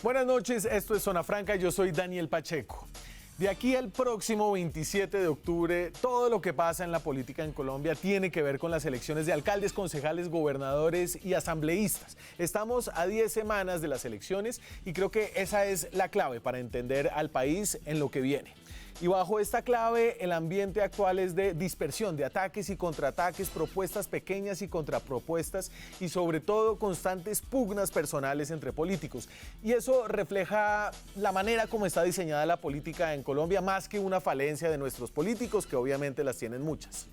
Buenas noches, esto es Zona Franca, yo soy Daniel Pacheco. De aquí al próximo 27 de octubre, todo lo que pasa en la política en Colombia tiene que ver con las elecciones de alcaldes, concejales, gobernadores y asambleístas. Estamos a 10 semanas de las elecciones y creo que esa es la clave para entender al país en lo que viene. Y bajo esta clave, el ambiente actual es de dispersión, de ataques y contraataques, propuestas pequeñas y contrapropuestas y sobre todo constantes pugnas personales entre políticos. Y eso refleja la manera como está diseñada la política en Colombia, más que una falencia de nuestros políticos, que obviamente las tienen muchas.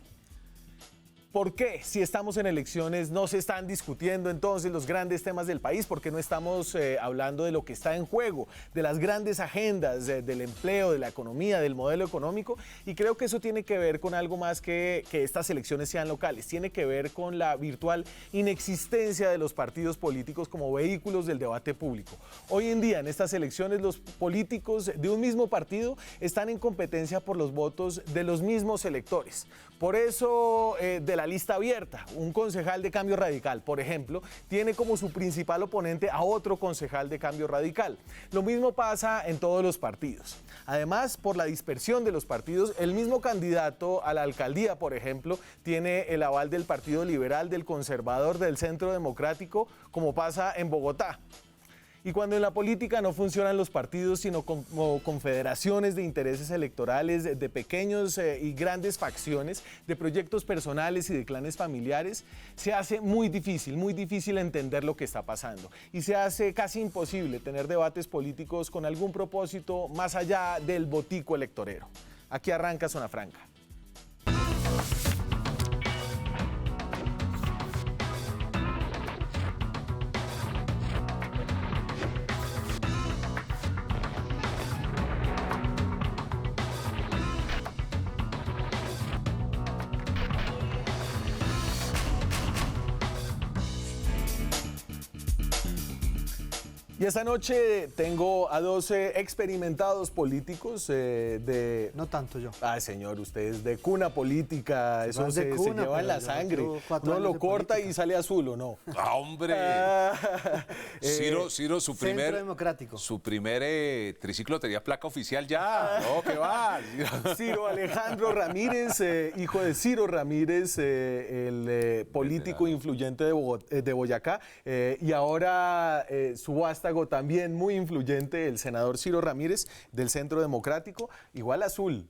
¿Por qué, si estamos en elecciones, no se están discutiendo entonces los grandes temas del país? ¿Por qué no estamos hablando de lo que está en juego, de las grandes agendas, del empleo, de la economía, del modelo económico? Y creo que eso tiene que ver con algo más que estas elecciones sean locales. Tiene que ver con la virtual inexistencia de los partidos políticos como vehículos del debate público. Hoy en día, en estas elecciones, los políticos de un mismo partido están en competencia por los votos de los mismos electores. Por eso, de la lista abierta, un concejal de Cambio Radical, por ejemplo, tiene como su principal oponente a otro concejal de Cambio Radical. Lo mismo pasa en todos los partidos. Además, por la dispersión de los partidos, el mismo candidato a la alcaldía, por ejemplo, tiene el aval del Partido Liberal, del Conservador, del Centro Democrático, como pasa en Bogotá. Y cuando en la política no funcionan los partidos, sino como confederaciones de intereses electorales, de pequeños y grandes facciones, de proyectos personales y de clanes familiares, se hace muy difícil entender lo que está pasando. Y se hace casi imposible tener debates políticos con algún propósito más allá del botico electorero. Aquí arranca Zona Franca. Y esta noche tengo a 12 experimentados políticos de... No tanto yo. Ay, señor, usted es de cuna política, eso No se lleva en la sangre. No lo corta política y sale azul, ¿o no? ¡Ah, hombre! Ciro, su primer... Centro Democrático. Su primer triciclo tenía placa oficial ya. No, ¿qué va? Ciro Alejandro Ramírez, hijo de Ciro Ramírez, el político influyente de Boyacá, y ahora su vástago también muy influyente, el senador Ciro Ramírez, del Centro Democrático, igual azul.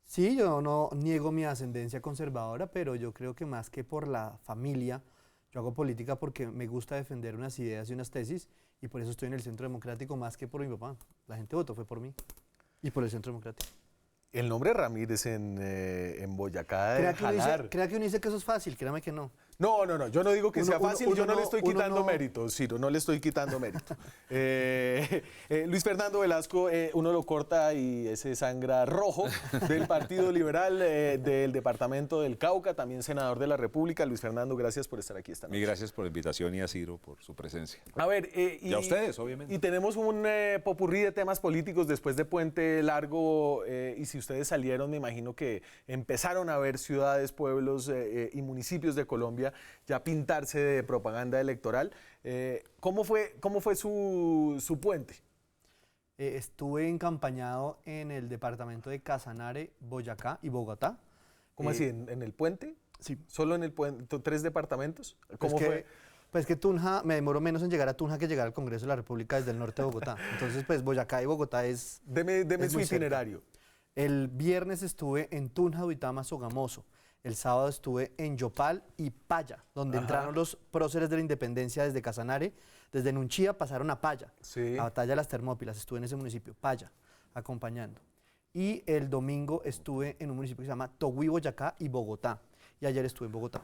Sí, yo no niego mi ascendencia conservadora, pero yo creo que más que por la familia, yo hago política porque me gusta defender unas ideas y unas tesis, y por eso estoy en el Centro Democrático más que por mi papá. La gente votó fue por mí y por el Centro Democrático. El nombre Ramírez en Boyacá de jalar. Crea que uno dice que eso es fácil, créame que no. No, yo no digo que sea fácil, yo no le estoy quitando mérito, Ciro, no le estoy quitando mérito. Luis Fernando Velasco, uno lo corta y ese sangra rojo, del Partido Liberal del Departamento del Cauca, también senador de la República. Luis Fernando, gracias por estar aquí esta noche. Mil gracias por la invitación y a Ciro por su presencia. A ver, y a ustedes, obviamente. Y tenemos un popurrí de temas políticos después de Puente Largo, y si ustedes salieron, me imagino que empezaron a ver ciudades, pueblos y municipios de Colombia ya pintarse de propaganda electoral. ¿Cómo fue su puente? Estuve encampañado en el departamento de Casanare, Boyacá y Bogotá. ¿Cómo así? ¿En el puente? Sí. ¿Solo en el puente? ¿3 departamentos? ¿Cómo fue? Pues que Tunja, me demoró menos en llegar a Tunja que llegar al Congreso de la República desde el norte de Bogotá. Entonces, pues Boyacá y Bogotá es... Deme su itinerario. El viernes estuve en Tunja, Duitama, Sogamoso. El sábado estuve en Yopal y Paya, donde entraron los próceres de la independencia desde Casanare. Desde Nunchía pasaron a Paya, sí, a Batalla de las Termópilas. Estuve en ese municipio, Paya, acompañando. Y el domingo estuve en un municipio que se llama Togüí, Boyacá y Bogotá. Y ayer estuve en Bogotá.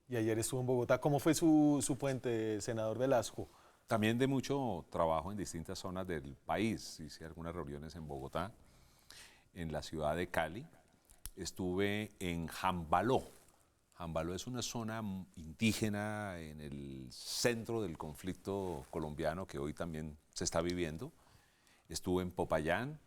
Y ayer estuvo en Bogotá. ¿Cómo fue su puente, senador Velasco? También de mucho trabajo en distintas zonas del país. Hice algunas reuniones en Bogotá, en la ciudad de Cali. Estuve en Jambaló. Jambaló es una zona indígena en el centro del conflicto colombiano que hoy también se está viviendo. Estuve en Popayán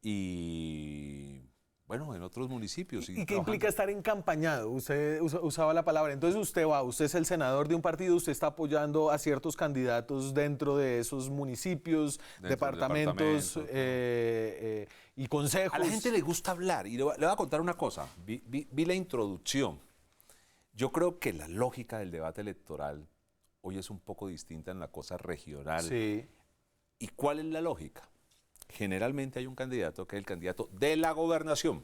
y Bueno, en otros municipios. ¿Y qué implica estar encampañado? Usted usaba la palabra. Entonces usted es el senador de un partido, usted está apoyando a ciertos candidatos dentro de esos municipios, departamentos y consejos. A la gente le gusta hablar y le voy a contar una cosa. Vi la introducción. Yo creo que la lógica del debate electoral hoy es un poco distinta en la cosa regional. Sí. ¿Y cuál es la lógica? Generalmente hay un candidato que es el candidato de la gobernación.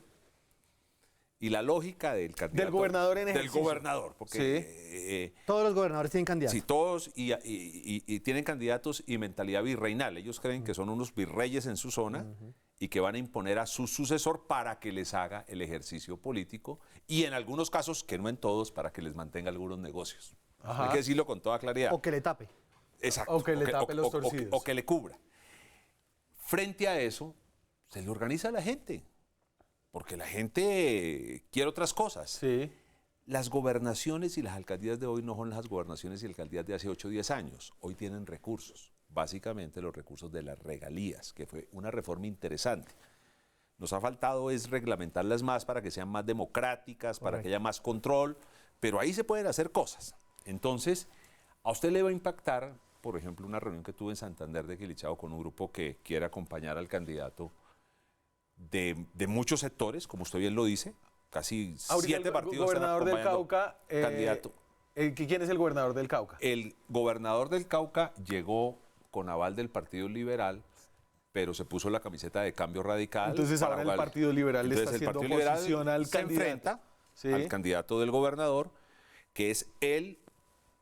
Y la lógica del candidato... Del gobernador en ejercicio. Del gobernador, porque... Todos los gobernadores tienen candidatos. Sí, todos, y tienen candidatos y mentalidad virreinal. Ellos creen que son unos virreyes en su zona y que van a imponer a su sucesor para que les haga el ejercicio político y en algunos casos, que no en todos, para que les mantenga algunos negocios. Hay que decirlo con toda claridad. O que le tape. Exacto. O que le tape los torcidos. O que le cubra. Frente a eso, se le organiza a la gente, porque la gente quiere otras cosas. Sí. Las gobernaciones y las alcaldías de hoy no son las gobernaciones y alcaldías de hace 8 o 10 años. Hoy tienen recursos, básicamente los recursos de las regalías, que fue una reforma interesante. Nos ha faltado es reglamentarlas más para que sean más democráticas, para que haya más control, pero ahí se pueden hacer cosas. Entonces, a usted le va a impactar, por ejemplo, una reunión que tuve en Santander de Quilichao con un grupo que quiere acompañar al candidato de muchos sectores, como usted bien lo dice, casi 7 partidos. El gobernador del Cauca, candidato. ¿Quién es el gobernador del Cauca? El gobernador del Cauca llegó con aval del Partido Liberal, pero se puso la camiseta de Cambio Radical. Entonces ahora el Partido Liberal le está haciendo oposición al candidato. Se enfrenta al candidato del gobernador, que es él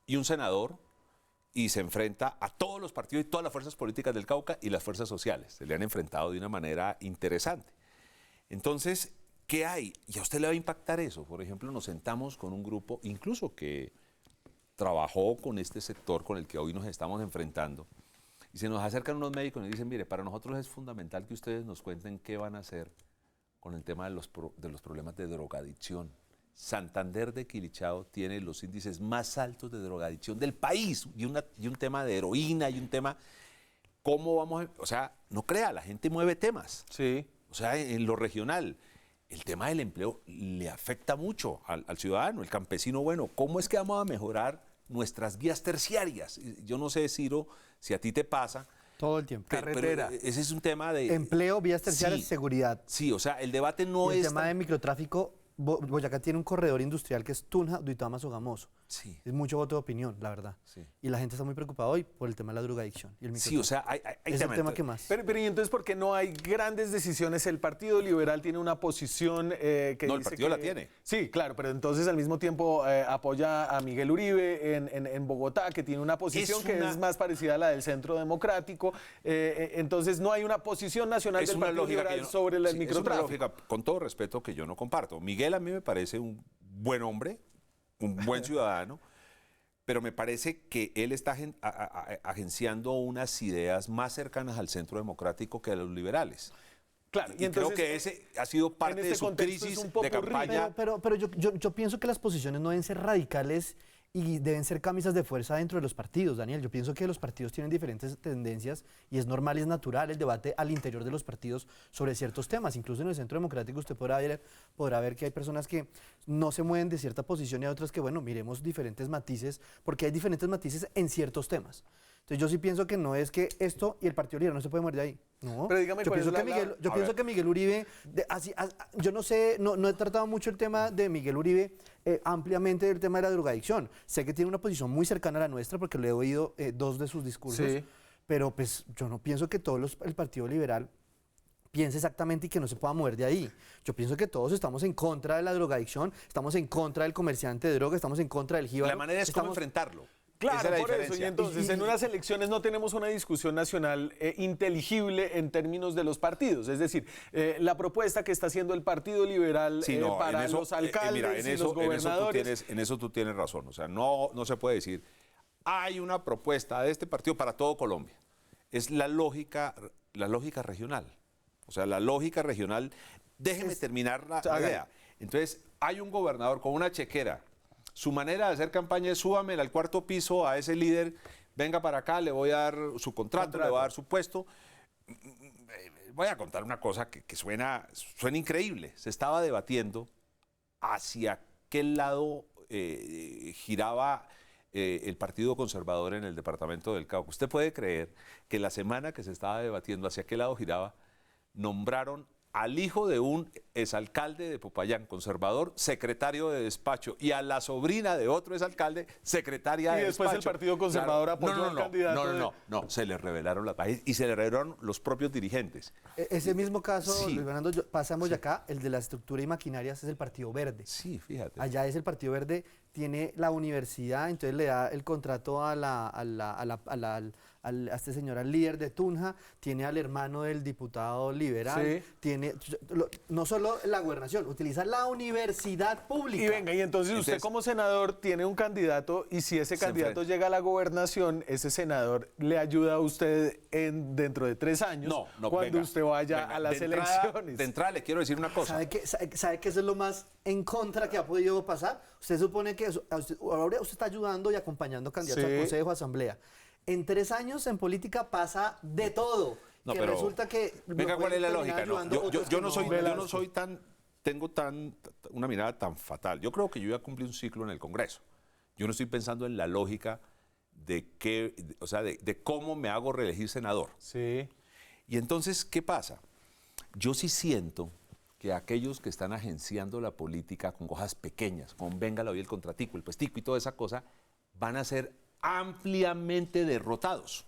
y un senador, y se enfrenta a todos los partidos y todas las fuerzas políticas del Cauca y las fuerzas sociales. Se le han enfrentado de una manera interesante. Entonces, ¿qué hay? Y a usted le va a impactar eso. Por ejemplo, nos sentamos con un grupo, incluso que trabajó con este sector con el que hoy nos estamos enfrentando, y se nos acercan unos médicos y nos dicen, mire, para nosotros es fundamental que ustedes nos cuenten qué van a hacer con el tema de los problemas de drogadicción. Santander de Quilichao tiene los índices más altos de drogadicción del país y un tema de heroína y un tema, ¿cómo vamos a...? O sea, no crea, la gente mueve temas. Sí. O sea, en lo regional, el tema del empleo le afecta mucho al ciudadano, el campesino. Bueno, ¿cómo es que vamos a mejorar nuestras vías terciarias? Yo no sé, Ciro, si a ti te pasa... Todo el tiempo. Carretera. Pero ese es un tema de... Empleo, vías terciarias, Sí. seguridad. Sí, o sea, el debate no Y el es... tema de microtráfico, Boyacá tiene un corredor industrial que es Tunja, Duitama, Sogamoso. Sí. Es mucho voto de opinión, la verdad. Sí. Y la gente está muy preocupada hoy por el tema de la drogadicción y el Sí, o sea, hay es el tema que más. Pero ¿y entonces por qué no hay grandes decisiones? El Partido Liberal tiene una posición que No, el dice partido que- la tiene. Sí, claro, pero entonces al mismo tiempo apoya a Miguel Uribe en Bogotá, que tiene una posición que es más parecida a la del Centro Democrático. Entonces no hay una posición nacional del Partido Liberal sobre el sí, es una microtráfico. lógica, con todo respeto, que yo no comparto. Miguel a mí me parece un buen hombre, un buen ciudadano, pero me parece que él está agenciando unas ideas más cercanas al Centro Democrático que a los liberales. Claro, Y creo que ese ha sido parte este de su contexto es crisis un popurrí. de campaña. Pero yo pienso que las posiciones no deben ser radicales y deben ser camisas de fuerza dentro de los partidos, Daniel. Yo pienso que los partidos tienen diferentes tendencias y es normal y es natural el debate al interior de los partidos sobre ciertos temas. Incluso en el Centro Democrático usted podrá ver que hay personas que no se mueven de cierta posición y hay otras que, bueno, miremos diferentes matices, porque hay diferentes matices en ciertos temas. Entonces yo sí pienso que no es que esto y el Partido Liberal no se puede mover de ahí. No. Pero dígame yo cuál es pienso, que Miguel Uribe, yo no sé, no he tratado mucho el tema de Miguel Uribe ampliamente, el tema de la drogadicción. Sé que tiene una posición muy cercana a la nuestra porque le he oído 2 de sus discursos, Sí. pero pues yo no pienso que el Partido Liberal piense exactamente y que no se pueda mover de ahí. Yo pienso que todos estamos en contra de la drogadicción, estamos en contra del comerciante de droga, estamos en contra del jíbaro. La manera es cómo enfrentarlo. Claro, Esa es la por eso. diferencia. Y entonces, en unas elecciones no tenemos una discusión nacional inteligible en términos de los partidos. Es decir, la propuesta que está haciendo el Partido Liberal Sí, no, para en eso, los alcaldes mira, y los gobernadores. En eso tú tienes razón. O sea, no se puede decir, hay una propuesta de este partido para todo Colombia. Es la lógica regional. O sea, la lógica regional, déjeme terminar la idea. Entonces, hay un gobernador con una chequera. Su manera de hacer campaña es súbame al 4º piso a ese líder, venga para acá, le voy a dar su contrato, le voy a dar su puesto. Voy a contar una cosa que suena increíble. Se estaba debatiendo hacia qué lado giraba el Partido Conservador en el departamento del Cauca. Usted puede creer que la semana que se estaba debatiendo hacia qué lado giraba, nombraron al hijo de un exalcalde de Popayán, conservador, secretario de despacho, y a la sobrina de otro exalcalde, secretaria de despacho. Y después el Partido Conservador apoyó al candidato. No, se le revelaron las páginas y se le revelaron los propios dirigentes. Ese mismo caso, Sí. Luis Fernando, pasamos de acá, el de la estructura y maquinarias es el Partido Verde. Sí, fíjate. Allá es el Partido Verde, tiene la universidad, entonces le da el contrato a este señor, al líder de Tunja, tiene al hermano del diputado liberal, Sí. tiene no solo la gobernación, utiliza la universidad pública. Y venga, y entonces usted como senador tiene un candidato y si ese candidato llega a la gobernación, ese senador le ayuda a usted dentro de 3 años cuando venga, usted vaya a las elecciones. De entrada le quiero decir una cosa. ¿Sabe que eso es lo más en contra que ha podido pasar? Usted supone que ahora usted está ayudando y acompañando candidatos al Consejo de Asamblea. En 3 años en política pasa de todo. No, que pero resulta que venga, ¿cuál es la lógica? No, yo no soy tengo una mirada tan fatal. Yo creo que yo ya cumplí un ciclo en el Congreso. Yo no estoy pensando en la lógica de cómo me hago reelegir senador. Sí. Y entonces, ¿qué pasa? Yo sí siento que aquellos que están agenciando la política con cosas pequeñas, con venga hoy el contratico, el puestico y toda esa cosa, van a ser ampliamente derrotados.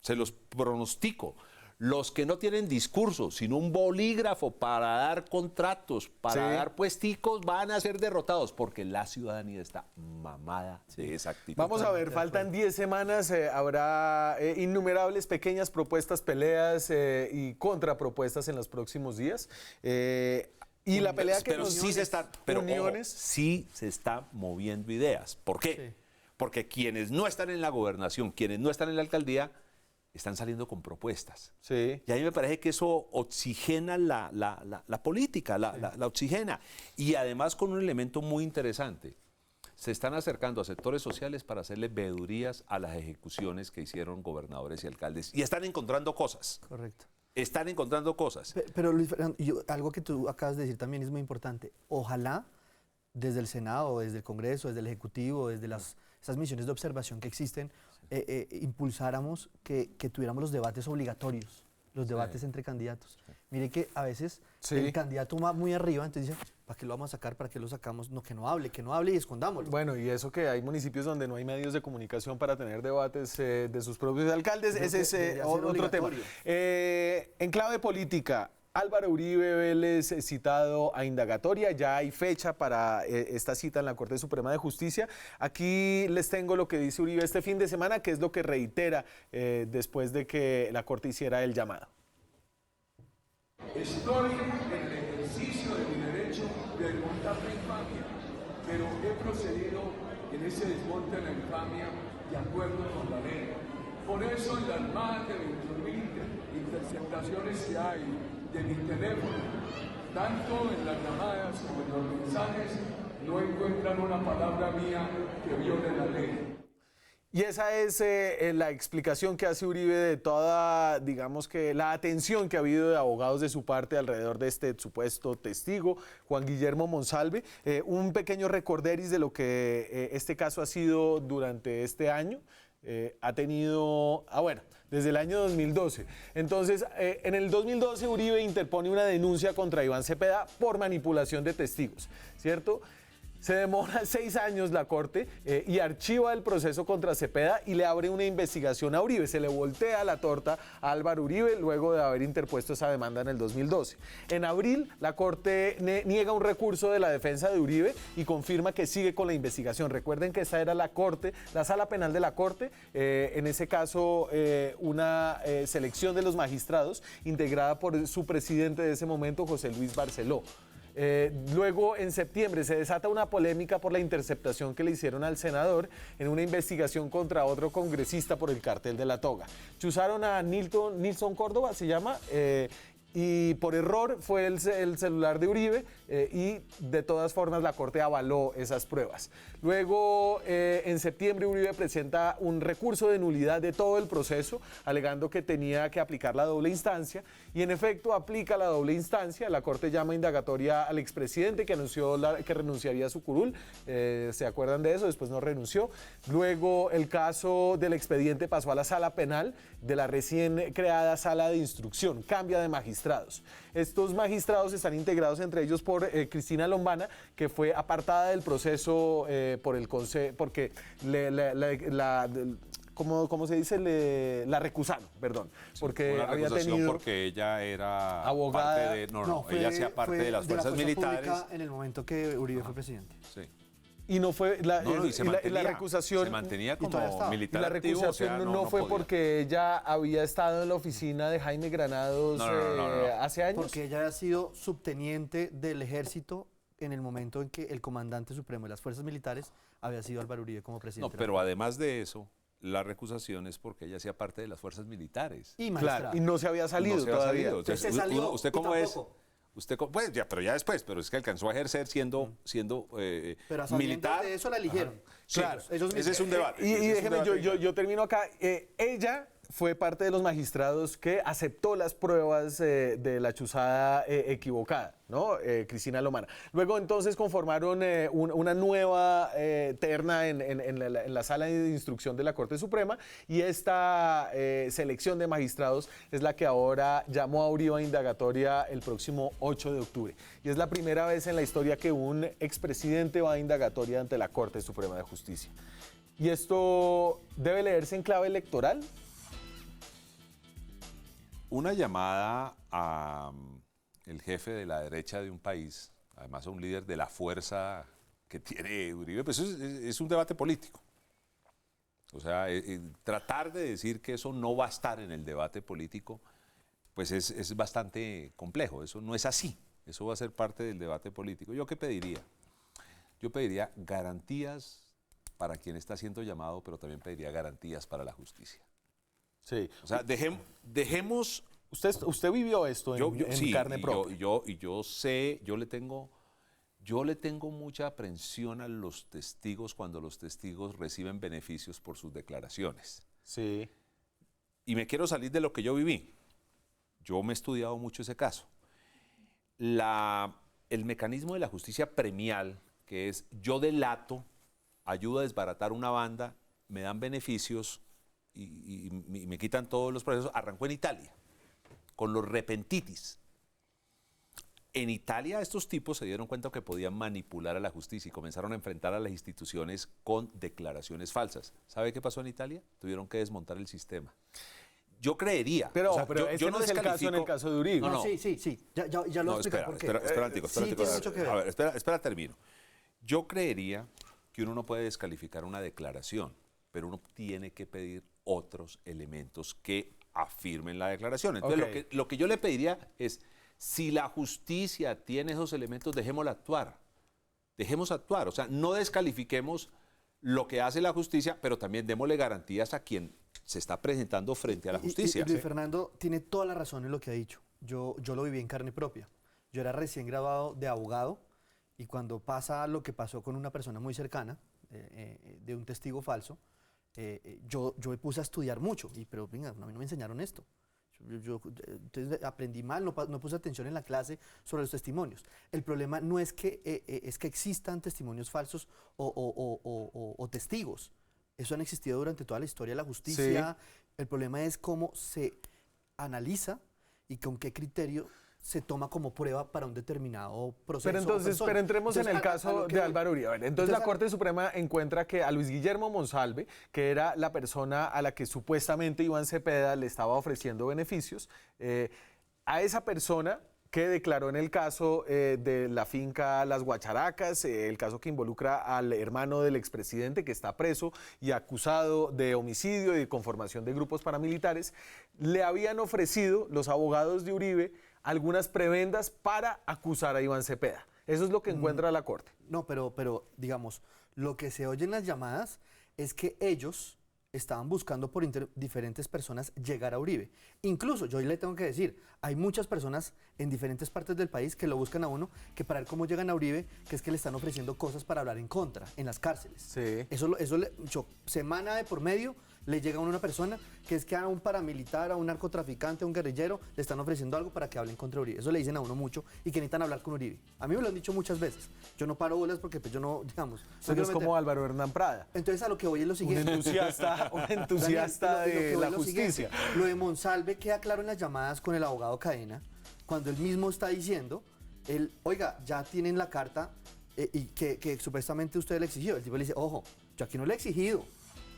Se los pronostico. Los que no tienen discurso, sino un bolígrafo para dar contratos, para dar puesticos, van a ser derrotados porque la ciudadanía está mamada de esa actitud. Vamos a ver, faltan 10 semanas, habrá innumerables pequeñas propuestas, peleas y contrapropuestas en los próximos días. Y la pelea que sí se están moviendo ideas. ¿Por qué? Sí. Porque quienes no están en la gobernación, quienes no están en la alcaldía, están saliendo con propuestas. Sí. Y a mí me parece que eso oxigena la política, la oxigena. Y además con un elemento muy interesante. Se están acercando a sectores sociales para hacerle veedurías a las ejecuciones que hicieron gobernadores y alcaldes. Y están encontrando cosas. Correcto. Están encontrando cosas. Pero Luis Fernando, algo que tú acabas de decir también es muy importante. Ojalá desde el Senado, desde el Congreso, desde el Ejecutivo, desde esas misiones de observación que existen, impulsáramos que tuviéramos los debates obligatorios, los debates entre candidatos. Mire que a veces el candidato va muy arriba, entonces dice, ¿para qué lo vamos a sacar? ¿Para qué lo sacamos? No, que no hable y escondámoslo. Bueno, y eso que hay municipios donde no hay medios de comunicación para tener debates de sus propios alcaldes, ese es otro tema. En clave política, Álvaro Uribe Vélez citado a indagatoria, ya hay fecha para esta cita en la Corte Suprema de Justicia. Aquí les tengo lo que dice Uribe este fin de semana, que es lo que reitera después de que la Corte hiciera el llamado. Estoy en el ejercicio de mi derecho de desmontar la infamia, pero he procedido en ese desmonte de la infamia de acuerdo con la ley. Por eso en las más de 20.000 interceptaciones que hay de mi teléfono, tanto en las llamadas como en los mensajes, no encuentran una palabra mía que viole la ley. Y esa es la explicación que hace Uribe de toda, digamos que la atención que ha habido de abogados de su parte alrededor de este supuesto testigo, Juan Guillermo Monsalve. Un pequeño recorderis de lo que este caso ha sido durante este año. Ha tenido, desde el año 2012. Entonces, en el 2012 Uribe interpone una denuncia contra Iván Cepeda por manipulación de testigos, ¿cierto? Se demora 6 años la Corte y archiva el proceso contra Cepeda y le abre una investigación a Uribe. Se le voltea la torta a Álvaro Uribe luego de haber interpuesto esa demanda en el 2012. En abril, la Corte niega un recurso de la defensa de Uribe y confirma que sigue con la investigación. Recuerden que esa era la Corte, la Sala Penal de la Corte, en ese caso una selección de los magistrados integrada por su presidente de ese momento, José Luis Barceló. Luego, en septiembre, se desata una polémica por la interceptación que le hicieron al senador en una investigación contra otro congresista por el cartel de la toga. Chuzaron a Nilson Córdoba, se llama, y por error fue el celular de Uribe y de todas formas la Corte avaló esas pruebas. Luego, en septiembre, Uribe presenta un recurso de nulidad de todo el proceso, alegando que tenía que aplicar la doble instancia, y en efecto aplica la doble instancia. La Corte llama indagatoria al expresidente, que anunció que renunciaría a su curul. ¿Se acuerdan de eso? Después no renunció. Luego el caso del expediente pasó a la sala penal de la recién creada sala de instrucción, cambia de magistrados. Estos magistrados están integrados entre ellos por Cristina Lombana, que fue apartada del proceso por el Consejo, porque ¿cómo se dice? La recusaron, perdón. Porque una había recusación tenido porque ella era abogada. parte de... No, ella hacía parte de las fuerzas militares. En el momento que Uribe fue presidente. Sí. Y no fue la recusación. Se mantenía como militar y la activo, recusación o sea, no fue podía. porque ella había estado en la oficina de Jaime Granados No. hace años. Porque ella había sido subteniente del ejército en el momento en que el comandante supremo de las fuerzas militares había sido Álvaro Uribe como presidente. No, pero además de eso, la recusación es porque ella hacía parte de las fuerzas militares. Y magistrada. Claro, y no se había salido No se había todavía. salido. Entonces, Entonces, se salió ¿usted y cómo es? tampoco. Pues ya, pero ya después, pero es que alcanzó a ejercer siendo Pero a sabiendas militar. de eso la eligieron. Sí, Claro. ese es un debate. Y ese es un déjeme, debate. yo termino acá. Ella fue parte de los magistrados que aceptó las pruebas de la chuzada equivocada, ¿no? Cristina Lombana. Luego entonces conformaron una nueva terna en la sala de instrucción de la Corte Suprema, y esta selección de magistrados es la que ahora llamó a Uribe a indagatoria el próximo 8 de octubre. Y es la primera vez en la historia que un expresidente va a indagatoria ante la Corte Suprema de Justicia. ¿Y esto debe leerse en clave electoral? Una llamada a el jefe de la derecha de un país, además a un líder de la fuerza que tiene Uribe, pues es un debate político. O sea, tratar de decir que eso no va a estar en el debate político, pues es bastante complejo. Eso no es así. Eso va a ser parte del debate político. ¿Yo qué pediría? Yo pediría garantías para quien está siendo llamado, pero también pediría garantías para la justicia. Sí. O sea, dejemos... Usted vivió esto en sí, carne propia. Yo sé, yo le tengo mucha aprensión a los testigos cuando los testigos reciben beneficios por sus declaraciones. Sí. Y me quiero salir de lo que yo viví. Yo me he estudiado mucho ese caso. El mecanismo de la justicia premial, que es yo delato, ayudo a desbaratar una banda, me dan beneficios y me quitan todos los procesos, arrancó en Italia, con los repentitis. En Italia estos tipos se dieron cuenta que podían manipular a la justicia y comenzaron a enfrentar a las instituciones con declaraciones falsas. ¿Sabe qué pasó en Italia? Tuvieron que desmontar el sistema. Yo creería. Pero, o sea, pero yo no es el caso en el caso de Uribe. No. Sí. Ya lo explico por qué. Espera, Antico, sí, tiene mucho que ver. A ver, espera, termino. Yo creería que uno no puede descalificar una declaración, pero uno tiene que pedir otros elementos que afirmen la declaración. Entonces, Okay. lo que yo le pediría es, si la justicia tiene esos elementos, dejémosla actuar. Dejemos actuar. O sea, no descalifiquemos lo que hace la justicia, pero también démosle garantías a quien se está presentando frente a la justicia. Y Luis Fernando tiene toda la razón en lo que ha dicho. Yo lo viví en carne propia. Yo era recién graduado de abogado y cuando pasa lo que pasó con una persona muy cercana, de un testigo falso, yo me puse a estudiar mucho. Pero venga, a mí no me enseñaron esto. Entonces aprendí mal, no puse atención en la clase sobre los testimonios. El problema no es que existan testimonios falsos o testigos. Eso han existido durante toda la historia de la justicia. Sí. El problema es cómo se analiza y con qué criterio se toma como prueba para un determinado proceso. Pero entremos en el caso de Álvaro Uribe. Entonces la Corte Suprema encuentra que a Luis Guillermo Monsalve, que era la persona a la que supuestamente Iván Cepeda le estaba ofreciendo beneficios, a esa persona que declaró en el caso de la finca Las Guacharacas, el caso que involucra al hermano del expresidente que está preso y acusado de homicidio y de conformación de grupos paramilitares, le habían ofrecido los abogados de Uribe algunas prebendas para acusar a Iván Cepeda. Eso es lo que encuentra la Corte. No, pero digamos, lo que se oye en las llamadas es que ellos estaban buscando por diferentes personas llegar a Uribe. Incluso, yo hoy le tengo que decir, hay muchas personas en diferentes partes del país que lo buscan a uno, que para ver cómo llegan a Uribe, que es que le están ofreciendo cosas para hablar en contra, en las cárceles. Sí. Semana de por medio, le llega a uno una persona que es que a un paramilitar, a un narcotraficante, a un guerrillero, le están ofreciendo algo para que hablen contra Uribe. Eso le dicen a uno mucho y que necesitan hablar con Uribe. A mí me lo han dicho muchas veces. Yo no paro bolas porque pues yo no, digamos... Entonces es como Álvaro Hernán Prada. Entonces a lo que voy es lo siguiente. Un entusiasta Daniel, de lo la voy es lo justicia. siguiente. Lo de Monsalve queda claro en las llamadas con el abogado Cadena, cuando él mismo está diciendo, oiga, ya tienen la carta y que supuestamente usted le exigió. El tipo le dice, ojo, yo aquí no le he exigido.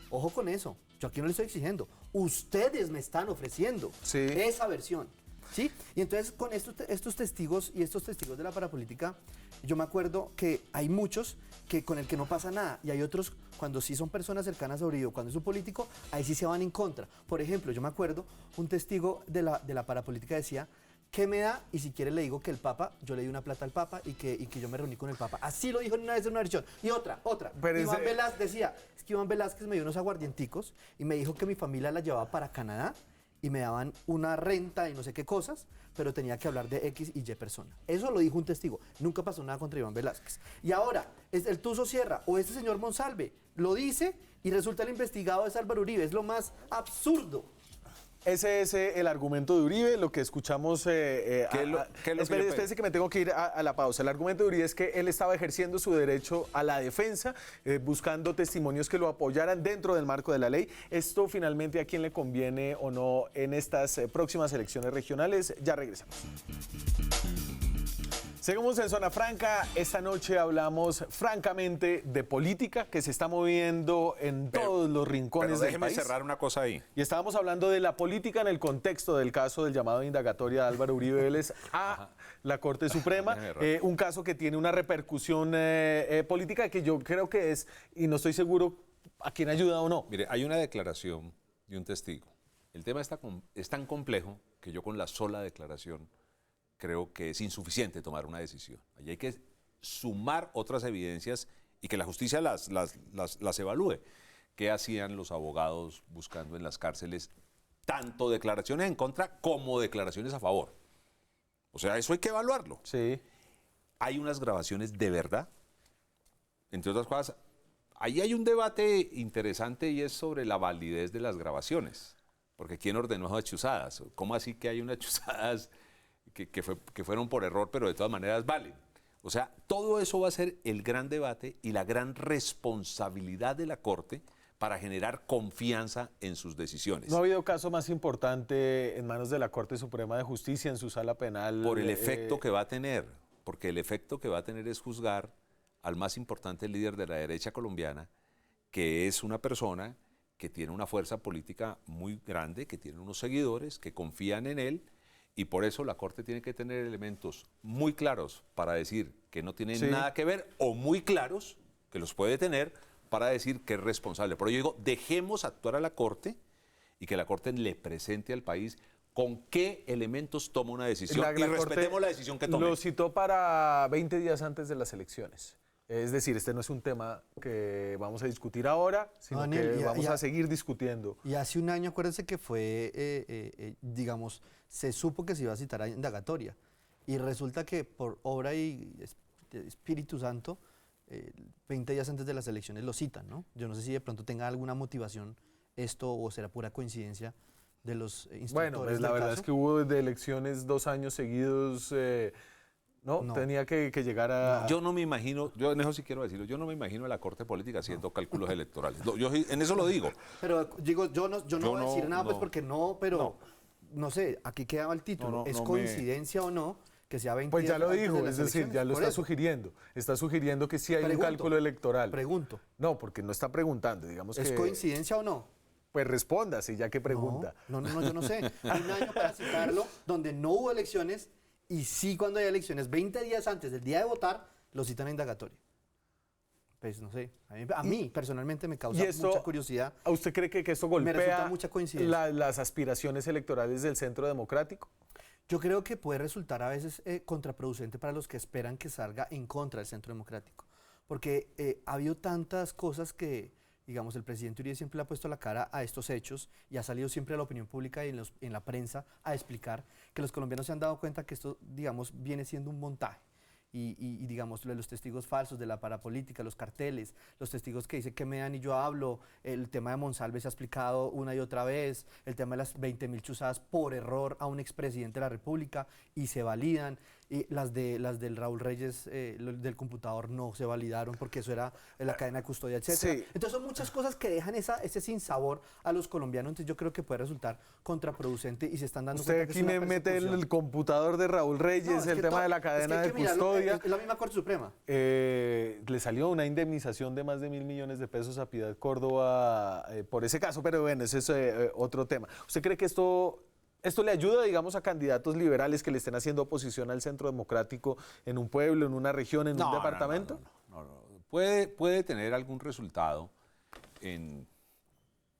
Ojo con eso. Yo aquí no le estoy exigiendo. Ustedes me están ofreciendo esa versión. ¿Sí? Y entonces con estos testigos y estos testigos de la parapolítica, yo me acuerdo que hay muchos que con el que no pasa nada y hay otros cuando sí son personas cercanas a Uribe, cuando es un político, ahí sí se van en contra. Por ejemplo, yo me acuerdo, un testigo de la parapolítica decía, ¿qué me da? Y si quiere le digo que el Papa, yo le di una plata al Papa y que yo me reuní con el Papa. Así lo dijo una vez en una versión. Y otra. Pero Iván Velázquez decía, es que Iván Velázquez me dio unos aguardienticos y me dijo que mi familia la llevaba para Canadá y me daban una renta y no sé qué cosas, pero tenía que hablar de X y Y persona. Eso lo dijo un testigo. Nunca pasó nada contra Iván Velázquez. Y ahora, es el Tuzo Sierra o este señor Monsalve lo dice y resulta el investigado es Álvaro Uribe. Es lo más absurdo. Ese es el argumento de Uribe, lo que escuchamos... Espérese que me tengo que ir a la pausa. El argumento de Uribe es que él estaba ejerciendo su derecho a la defensa, buscando testimonios que lo apoyaran dentro del marco de la ley. Esto finalmente a quién le conviene o no en estas próximas elecciones regionales. Ya regresamos. Seguimos en Zona Franca. Esta noche hablamos francamente de política que se está moviendo en todos los rincones del país. Déjeme cerrar una cosa ahí. Y estábamos hablando de la política en el contexto del caso del llamado de indagatoria de Álvaro Uribe Vélez a la Corte Suprema. Un caso que tiene una repercusión política que yo creo que es, y no estoy seguro a quién ayuda o no. Mire, hay una declaración de un testigo. El tema es tan complejo que yo con la sola declaración creo que es insuficiente tomar una decisión. Allí hay que sumar otras evidencias y que la justicia las evalúe. ¿Qué hacían los abogados buscando en las cárceles tanto declaraciones en contra como declaraciones a favor? O sea, eso hay que evaluarlo. Sí. Hay unas grabaciones de verdad. Entre otras cosas, ahí hay un debate interesante y es sobre la validez de las grabaciones. Porque ¿quién ordenó esas chuzadas? ¿Cómo así que hay unas chuzadas que fueron por error, pero de todas maneras valen? O sea, todo eso va a ser el gran debate y la gran responsabilidad de la Corte para generar confianza en sus decisiones. ¿No ha habido caso más importante en manos de la Corte Suprema de Justicia en su sala penal? Por el efecto que va a tener, porque el efecto que va a tener es juzgar al más importante líder de la derecha colombiana, que es una persona que tiene una fuerza política muy grande, que tiene unos seguidores que confían en él, y por eso la Corte tiene que tener elementos muy claros para decir que no tienen nada que ver, o muy claros, que los puede tener, para decir que es responsable. Por ello digo, dejemos actuar a la Corte y que la Corte le presente al país con qué elementos toma una decisión y respetemos la decisión que tome. Lo citó para 20 días antes de las elecciones. Es decir, este no es un tema que vamos a discutir ahora, sino Daniel, que vamos a seguir discutiendo. Y hace un año, acuérdense que fue, digamos, se supo que se iba a citar a indagatoria. Y resulta que por obra y Espíritu Santo, 20 días antes de las elecciones lo citan, ¿no? Yo no sé si de pronto tenga alguna motivación esto o será pura coincidencia de los instructores. Bueno, pues la verdad es que hubo de elecciones 2 años seguidos... No, tenía que llegar a... Yo no me imagino, yo en eso sí quiero decirlo, yo no me imagino a la Corte Política haciendo cálculos electorales. Yo en eso lo digo. Pero digo, yo no voy a decir nada, pues porque no sé, aquí quedaba el título. ¿Es coincidencia o no que sea 20 Pues ya lo días antes dijo, de las es decir, elecciones? ya lo Por está eso. sugiriendo. Está sugiriendo que sí hay un cálculo electoral. Pregunto. No, porque no está preguntando, digamos ¿Es que... coincidencia o no? Pues responda, si ya que pregunta. No, yo no sé. Hay un año para citarlo donde no hubo elecciones y sí cuando hay elecciones, 20 días antes del día de votar, lo citan a indagatoria. Pues no sé, a mí personalmente me causa mucha curiosidad. ¿A usted cree que esto Me resulta golpea mucha coincidencia. las aspiraciones electorales del Centro Democrático? Yo creo que puede resultar a veces contraproducente para los que esperan que salga en contra del Centro Democrático. Porque ha habido tantas cosas que digamos, el presidente Uribe siempre le ha puesto la cara a estos hechos y ha salido siempre a la opinión pública y en la prensa a explicar que los colombianos se han dado cuenta que esto, digamos, viene siendo un montaje. Y digamos, los testigos falsos de la parapolítica, los carteles, los testigos que dicen que me dan y yo hablo, el tema de Monsalve se ha explicado una y otra vez, el tema de las 20.000 chuzadas por error a un expresidente de la República y se validan, y las del Raúl Reyes del computador no se validaron porque eso era la cadena de custodia, etc. Sí. Entonces son muchas cosas que dejan ese sinsabor a los colombianos, entonces yo creo que puede resultar contraproducente y se están dando Usted cuenta que aquí es una me mete persecución. el computador de Raúl Reyes, No, es el que tema de la es que cadena hay de que mirarlo, custodia. es la misma Corte Suprema. Le salió una indemnización de más de 1.000 millones de pesos a Piedad Córdoba por ese caso, pero bueno, ese es otro tema. ¿Usted cree que esto le ayuda, digamos, a candidatos liberales que le estén haciendo oposición al Centro Democrático en un pueblo, en una región, en un departamento? No. Puede tener algún resultado en,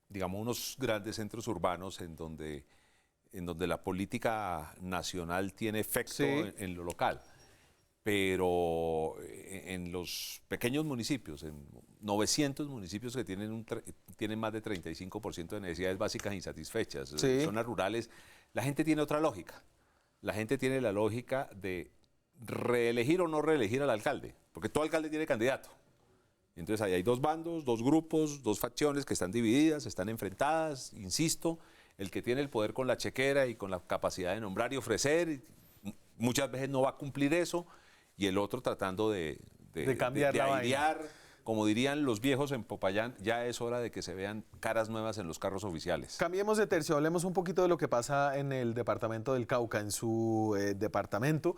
digamos, unos grandes centros urbanos en donde la política nacional tiene efecto Sí. en lo local. Pero en los pequeños municipios, en 900 municipios que tienen más de 35% de necesidades básicas insatisfechas, Sí. zonas rurales, la gente tiene otra lógica. La gente tiene la lógica de reelegir o no reelegir al alcalde, porque todo alcalde tiene candidato. Y entonces ahí hay dos bandos, dos grupos, dos facciones que están divididas, están enfrentadas, insisto, el que tiene el poder con la chequera y con la capacidad de nombrar y ofrecer, muchas veces no va a cumplir eso, y el otro tratando de cambiar la vaina. airear. Como dirían los viejos en Popayán, ya es hora de que se vean caras nuevas en los carros oficiales. Cambiemos de tercio, hablemos un poquito de lo que pasa en el departamento del Cauca, en su departamento,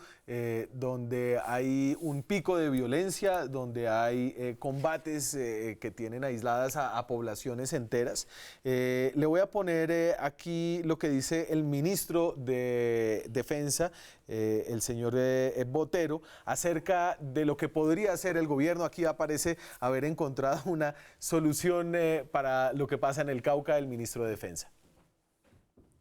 donde hay un pico de violencia, donde hay combates que tienen aisladas a poblaciones enteras. Le voy a poner aquí lo que dice el ministro de Defensa, el señor Botero, acerca de lo que podría hacer el gobierno. Aquí aparece haber encontrado una solución para lo que pasa en el Cauca del ministro de Defensa.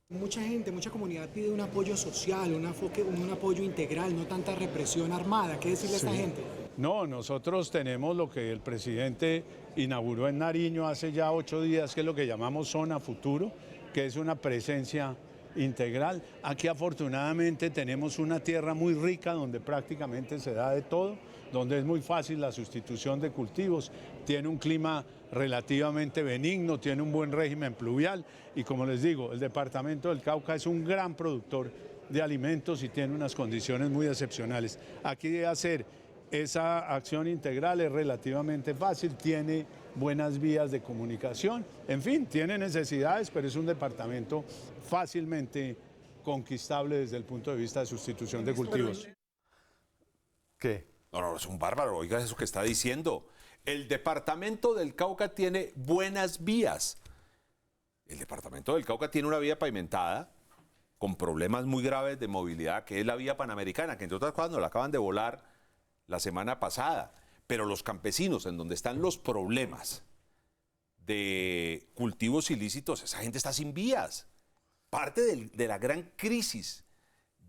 Mucha gente, mucha comunidad pide un apoyo social, un apoyo integral, no tanta represión armada. ¿Qué decirle a esta gente? No, nosotros tenemos lo que el presidente inauguró en Nariño hace ya 8 días, que es lo que llamamos Zona Futuro, que es una presencia integral. Aquí afortunadamente tenemos una tierra muy rica donde prácticamente se da de todo, donde es muy fácil la sustitución de cultivos, tiene un clima relativamente benigno, tiene un buen régimen pluvial y, como les digo, el departamento del Cauca es un gran productor de alimentos y tiene unas condiciones muy excepcionales. Aquí hacer esa acción integral es relativamente fácil, tiene buenas vías de comunicación, en fin, tiene necesidades, pero es un departamento fácilmente conquistable desde el punto de vista de sustitución de cultivos. ¿Qué? No, es un bárbaro, oiga eso que está diciendo. El departamento del Cauca tiene buenas vías. El departamento del Cauca tiene una vía pavimentada con problemas muy graves de movilidad, que es la vía panamericana, que entre otras cosas nos la acaban de volar la semana pasada. Pero los campesinos, en donde están los problemas de cultivos ilícitos, esa gente está sin vías. Parte de la gran crisis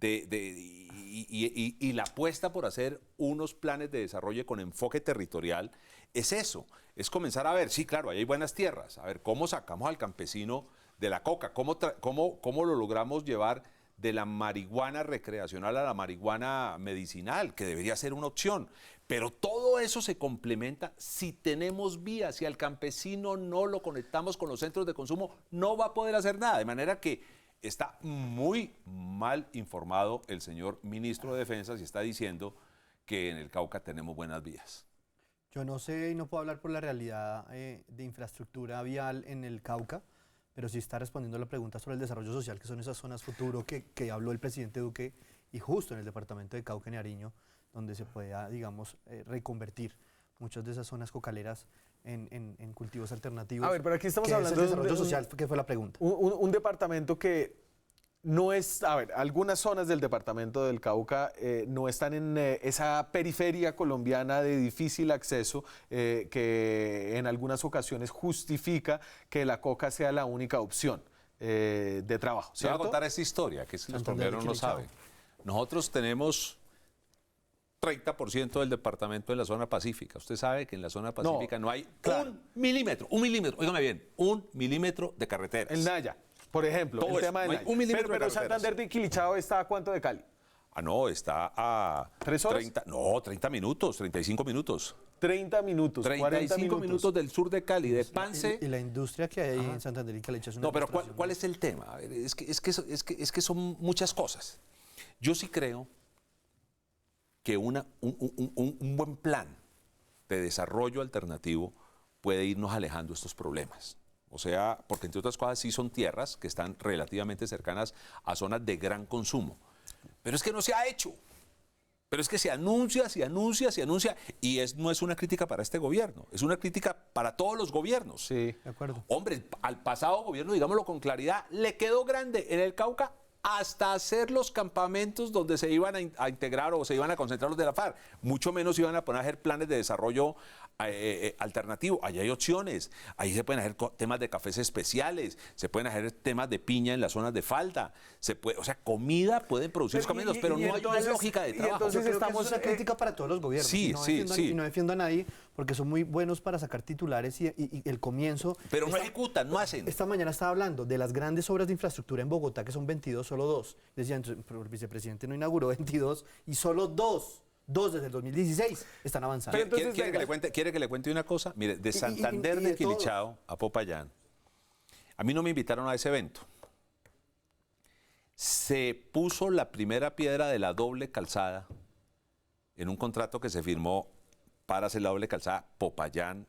y la apuesta por hacer unos planes de desarrollo con enfoque territorial es eso, es comenzar a ver, sí, claro, ahí hay buenas tierras, a ver cómo sacamos al campesino de la coca, cómo lo logramos llevar de la marihuana recreacional a la marihuana medicinal, que debería ser una opción. Pero todo eso se complementa si tenemos vías, si al campesino no lo conectamos con los centros de consumo, no va a poder hacer nada, de manera que está muy mal informado el señor ministro de Defensa si está diciendo que en el Cauca tenemos buenas vías. Yo no sé y no puedo hablar por la realidad de infraestructura vial en el Cauca, pero sí está respondiendo a la pregunta sobre el desarrollo social, que son esas zonas futuro que habló el presidente Duque, y justo en el departamento de Cauca y Nariño, donde se pueda, digamos, reconvertir muchas de esas zonas cocaleras en cultivos alternativos. A ver, pero aquí estamos ¿Qué hablando es el desarrollo social? ¿Qué fue la pregunta? Un departamento que no es, a ver, algunas zonas del departamento del Cauca no están en esa periferia colombiana de difícil acceso que en algunas ocasiones justifica que la coca sea la única opción de trabajo, Se va a ¿cierto? contar esta historia, que es que los Santander, colombianos no Chirichao. saben. Nosotros tenemos 30% del departamento de la zona pacífica. Usted sabe que en la zona pacífica no hay un milímetro, óigame bien, 1 milímetro de carreteras. El Naya, por ejemplo, Todo el eso, tema de no hay Naya. 1 milímetro de Pero carreteras. Santander de Quilichao está a ¿cuánto de Cali? Ah, no, está a 3 horas. 30 minutos, 35 minutos. 30 minutos, 40 35 minutos del sur de Cali, de Pance. Y la industria que hay en Santander y Calecha es una No, pero demostración. ¿cuál es el tema? A ver, es que son muchas cosas. Yo sí creo que un buen plan de desarrollo alternativo puede irnos alejando estos problemas. O sea, porque entre otras cosas sí son tierras que están relativamente cercanas a zonas de gran consumo. Pero es que no se ha hecho. Pero es que se anuncia, y no es una crítica para este gobierno, es una crítica para todos los gobiernos. Sí. De acuerdo. Hombre, al pasado gobierno, digámoslo con claridad, le quedó grande en el Cauca hasta hacer los campamentos donde se iban a integrar o se iban a concentrar los de la FARC. Mucho menos iban a poner a hacer planes de desarrollo alternativo. Allí hay opciones. Ahí se pueden hacer temas de cafés especiales, se pueden hacer temas de piña en las zonas de falda. O sea, comida pueden producir comidos, pero no hay una lógica de trabajo. entonces Yo creo que estamos eso es una crítica para todos los gobiernos. Sí, y no sí, defiendo, sí. Y no defiendo a nadie porque son muy buenos para sacar titulares y el comienzo. Pero no ejecutan, no hacen. Esta mañana estaba hablando de las grandes obras de infraestructura en Bogotá, que son 22, solo 2. Decían, pero el vicepresidente no inauguró 22 y solo 2 desde el 2016 están avanzando. Pero entonces, ¿Quiere que le cuente una cosa? Mire, de Santander y de de todo. Quilichao a Popayán, a mí no me invitaron a ese evento. Se puso la primera piedra de la doble calzada en un contrato que se firmó para hacer la doble calzada Popayán,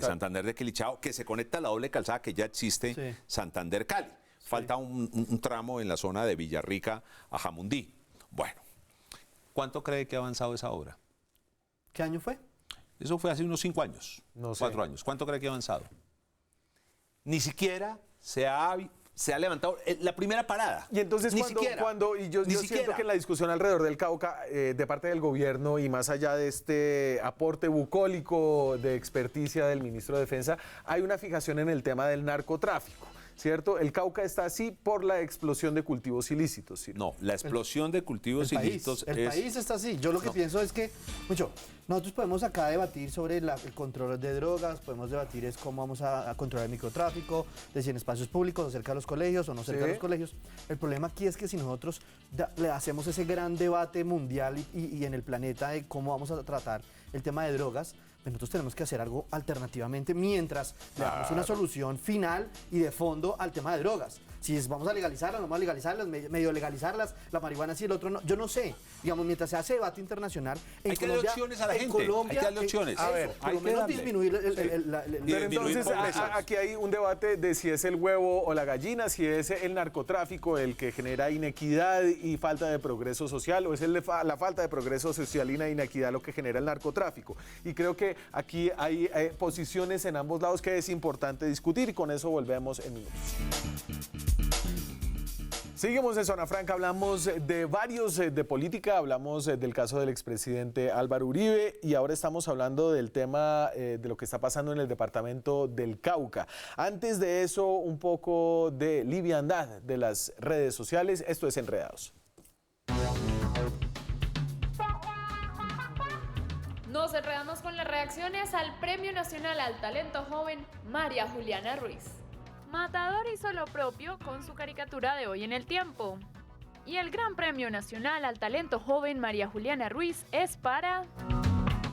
Santander de Quilichao, que se conecta a la doble calzada que ya existe, Sí. Santander-Cali. Falta un tramo en la zona de Villarrica a Jamundí. Bueno, ¿cuánto cree que ha avanzado esa obra? ¿Qué año fue? Eso fue hace unos 5 años, No sé. 4 años. ¿Cuánto cree que ha avanzado? Ni siquiera se ha levantado la primera parada. Y entonces Ni yo Ni siento siquiera. que en la discusión alrededor del Cauca, de parte del gobierno y más allá de este aporte bucólico de experticia del ministro de Defensa, hay una fijación en el tema del narcotráfico, ¿cierto? El Cauca está así por la explosión de cultivos ilícitos. ¿sí? No, la explosión de cultivos ilícitos El país está así. Yo lo que pienso es que, nosotros podemos acá debatir sobre el control de drogas, podemos debatir es cómo vamos a controlar el microtráfico, de si en espacios públicos, o cerca de los colegios o no cerca de los colegios. El problema aquí es que si nosotros le hacemos ese gran debate mundial y en el planeta de cómo vamos a tratar el tema de drogas, pues nosotros tenemos que hacer algo alternativamente mientras le damos una solución final y de fondo al tema de drogas. Si vamos a legalizarlas, no vamos a legalizarlas, medio legalizarlas, la marihuana sí, el otro no. Yo no sé. Digamos, mientras se hace debate internacional, en Hay que darle Colombia, opciones a la en gente, Colombia, hay que darle opciones. A ver, Eso, por hay lo que menos darle. disminuir el Pero Disminuir entonces pobrezas. aquí hay un debate de si es el huevo o la gallina, si es el narcotráfico el que genera inequidad y falta de progreso social, o es la falta de progreso social y la inequidad lo que genera el narcotráfico. Y creo que aquí hay posiciones en ambos lados que es importante discutir y con eso volvemos en minutos. Seguimos en Zona Franca, hablamos de varios de política, hablamos del caso del expresidente Álvaro Uribe y ahora estamos hablando del tema de lo que está pasando en el departamento del Cauca. Antes de eso, un poco de liviandad de las redes sociales. Esto es Enredados. Nos enredamos con las reacciones al Premio Nacional al Talento Joven María Juliana Ruiz. Matador hizo lo propio con su caricatura de Hoy en el Tiempo. Y el Gran Premio Nacional al Talento Joven María Juliana Ruiz es para...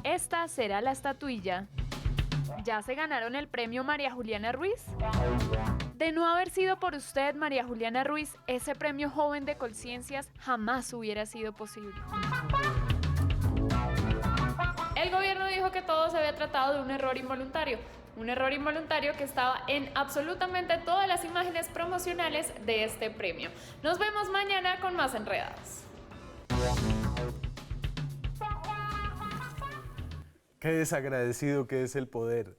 Esta será la estatuilla. ¿Ya se ganaron el premio María Juliana Ruiz? De no haber sido por usted, María Juliana Ruiz, ese premio joven de conciencias jamás hubiera sido posible. El gobierno dijo que todo se había tratado de un error involuntario. Un error involuntario que estaba en absolutamente todas las imágenes promocionales de este premio. Nos vemos mañana con más Enredados. Qué desagradecido que es el poder.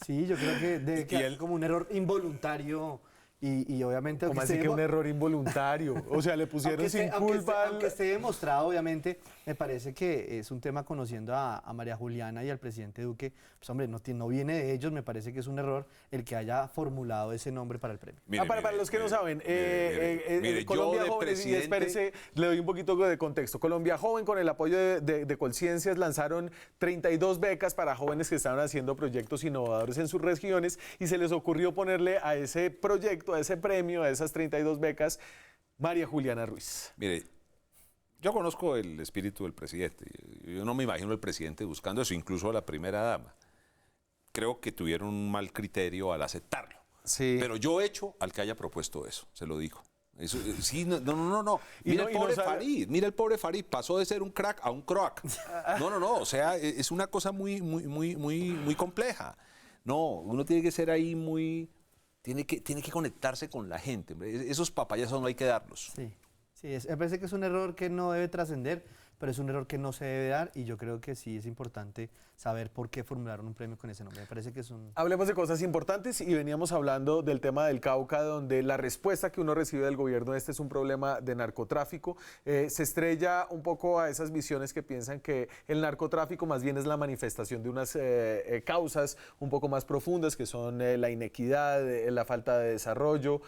Sí, yo creo que debe quedar como un error involuntario Y obviamente... ¿Cómo así que un error involuntario? O sea, le pusieron sin culpa aunque esté demostrado, obviamente, me parece que es un tema, conociendo a María Juliana y al presidente Duque, pues hombre, no viene de ellos, me parece que es un error el que haya formulado ese nombre para el premio. Para los que no saben, Colombia Joven, y espérese, le doy un poquito de contexto. Colombia Joven, con el apoyo de Colciencias, lanzaron 32 becas para jóvenes que estaban haciendo proyectos innovadores en sus regiones, y se les ocurrió ponerle a ese proyecto, a ese premio, a esas 32 becas, María Juliana Ruiz. Mire, yo conozco el espíritu del presidente. Yo no me imagino el presidente buscando eso, incluso a la primera dama. Creo que tuvieron un mal criterio al aceptarlo. Sí. Pero yo echo al que haya propuesto eso, se lo digo. Eso, sí, no. Mira el pobre Farid, mira el pobre Farid, pasó de ser un crack a un croac. No, o sea, es una cosa muy compleja. No, uno tiene que ser ahí tiene que conectarse con la gente. Esos papayazos no hay que darlos. Sí, me parece que es un error que no debe trascender, pero es un error que no se debe dar, y yo creo que sí es importante saber por qué formularon un premio con ese nombre. Me parece que es un... Hablemos de cosas importantes, y veníamos hablando del tema del Cauca, donde la respuesta que uno recibe del gobierno es un problema de narcotráfico. Se estrella un poco a esas visiones que piensan que el narcotráfico más bien es la manifestación de unas causas un poco más profundas, que son la inequidad, la falta de desarrollo,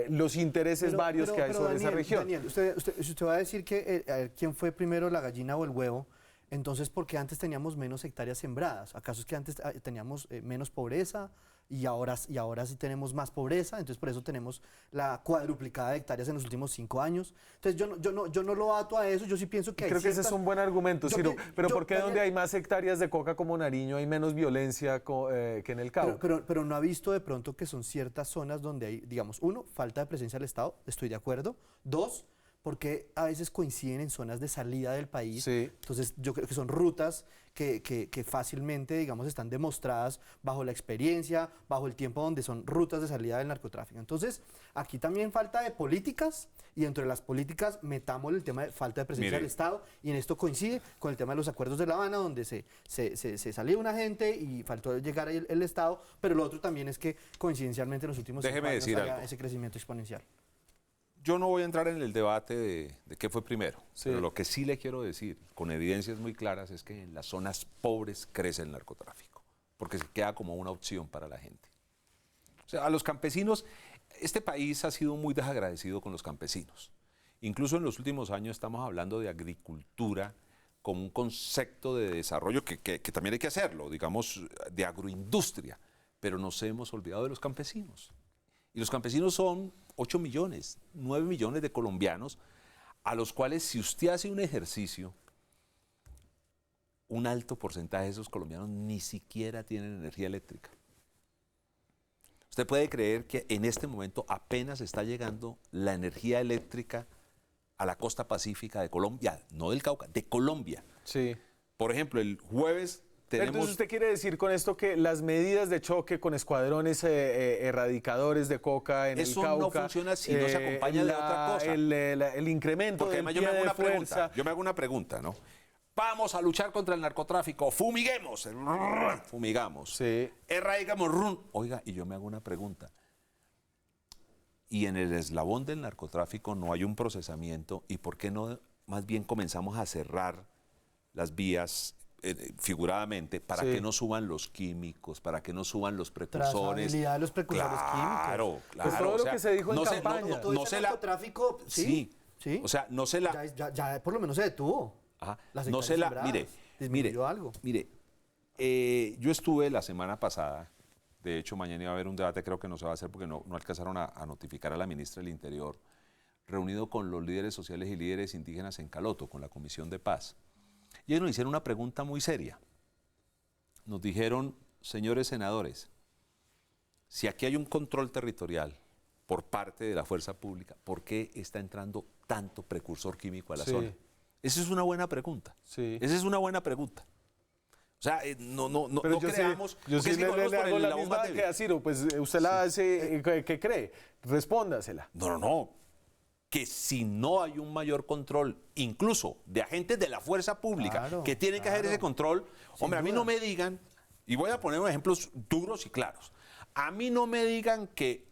los intereses varios que hay sobre esa región. Daniel, usted va a decir que quién fue primero, la gallina o el huevo. Entonces, ¿por qué antes teníamos menos hectáreas sembradas? ¿Acaso es que antes teníamos menos pobreza y ahora sí tenemos más pobreza? Entonces, por eso tenemos la cuadruplicada de hectáreas en los últimos 5 años. Entonces, yo no lo ato a eso. Yo sí pienso que creo que ese es un buen argumento, Ciro. Pero ¿por qué donde hay más hectáreas de coca como Nariño hay menos violencia que en el Cauca? Pero no ha visto de pronto que son ciertas zonas donde hay, digamos, 1, falta de presencia del Estado, estoy de acuerdo. 2, porque a veces coinciden en zonas de salida del país. Sí. Entonces yo creo que son rutas que fácilmente, digamos, están demostradas bajo la experiencia, bajo el tiempo, donde son rutas de salida del narcotráfico. Entonces, aquí también falta de políticas, y dentro de las políticas metamos el tema de falta de presencia del Estado, y en esto coincide con el tema de los acuerdos de La Habana, donde se salió una gente y faltó llegar el Estado, pero lo otro también es que coincidencialmente en los últimos 5 años haya ese crecimiento exponencial. Yo no voy a entrar en el debate de qué fue primero, pero lo que sí le quiero decir, con evidencias muy claras, es que en las zonas pobres crece el narcotráfico, porque se queda como una opción para la gente. O sea, a los campesinos, este país ha sido muy desagradecido con los campesinos. Incluso en los últimos años estamos hablando de agricultura como un concepto de desarrollo que también hay que hacerlo, digamos, de agroindustria, pero nos hemos olvidado de los campesinos. Y los campesinos son 8 millones, 9 millones de colombianos, a los cuales, si usted hace un ejercicio, un alto porcentaje de esos colombianos ni siquiera tienen energía eléctrica. Usted puede creer que en este momento apenas está llegando la energía eléctrica a la costa pacífica de Colombia, no del Cauca, de Colombia. Sí. Por ejemplo, el jueves tenemos... Entonces, ¿usted quiere decir con esto que las medidas de choque con escuadrones erradicadores de coca en el Cauca... Eso no funciona si no se acompaña de otra cosa. El incremento del pie de fuerza... Yo me hago una pregunta, ¿no? Vamos a luchar contra el narcotráfico, fumiguemos, fumigamos, sí. Erradicamos, oiga, y yo me hago una pregunta. Y en el eslabón del narcotráfico no hay un procesamiento, ¿y por qué no más bien comenzamos a cerrar las vías figuradamente para que no suban los químicos, para que no suban los precursores? Trazabilidad de los precursores químicos. Claro. Pues todo lo que se dijo en campaña. No se narcotráfico, sí. O sea, no se la... Ya por lo menos se detuvo. Ajá. Las No se la... disminuyó algo. Mire, yo estuve la semana pasada, de hecho mañana iba a haber un debate, creo que no se va a hacer porque no alcanzaron a notificar a la ministra del Interior, reunido con los líderes sociales y líderes indígenas en Caloto, con la Comisión de Paz. Y ellos nos hicieron una pregunta muy seria. Nos dijeron, señores senadores, si aquí hay un control territorial por parte de la fuerza pública, ¿por qué está entrando tanto precursor químico a la zona? Esa es una buena pregunta. Sí. Esa es una buena pregunta. O sea, no creamos... Yo sí le hago la misma que a Ciro, pues usted la hace, ¿qué cree? Respóndasela. No. Que si no hay un mayor control, incluso de agentes de la fuerza pública, que tienen que hacer ese control, hombre, a mí no me digan, y voy a poner ejemplos duros y claros, a mí no me digan que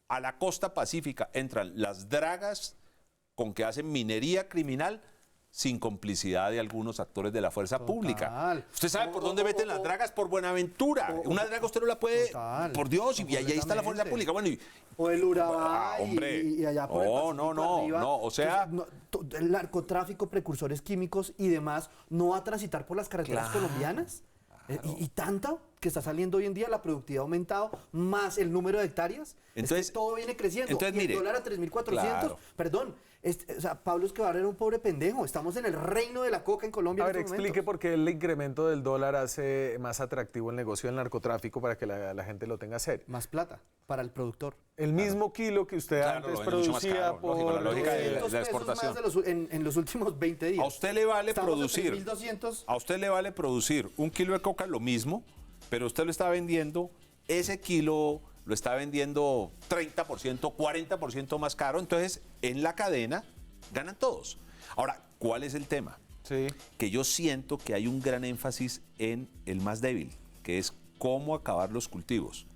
a la costa pacífica entran las dragas con que hacen minería criminal sin complicidad de algunos actores de la fuerza pública. Usted sabe por dónde meten las dragas, por Buenaventura. Una draga usted no la puede, por Dios, y ahí está la fuerza pública. Bueno, o el Urabá, hombre, y allá por el Pacífico arriba. no, o sea... el narcotráfico, precursores químicos y demás, ¿no va a transitar por las carreteras colombianas? Y tanto que está saliendo hoy en día, la productividad ha aumentado, más el número de hectáreas, entonces, es que todo viene creciendo. Entonces, y mire, el dólar a 3.400, claro. perdón, o sea, Pablo Escobar era un pobre pendejo, estamos en el reino de la coca en Colombia. A ver, explique por qué el incremento del dólar hace más atractivo el negocio del narcotráfico para que la gente lo tenga serio. Más plata para el productor. El mismo kilo que usted antes producía por... Lógico, la lógica de la 200 exportación. pesos más en los últimos 20 días. A usted le vale Estamos producir. en 3.200. A usted le vale producir un kilo de coca lo mismo, pero usted lo está vendiendo, ese kilo lo está vendiendo 30%, 40% más caro. Entonces, en la cadena ganan todos. Ahora, ¿cuál es el tema? Sí. Que yo siento que hay un gran énfasis en el más débil, que es cómo acabar los cultivos.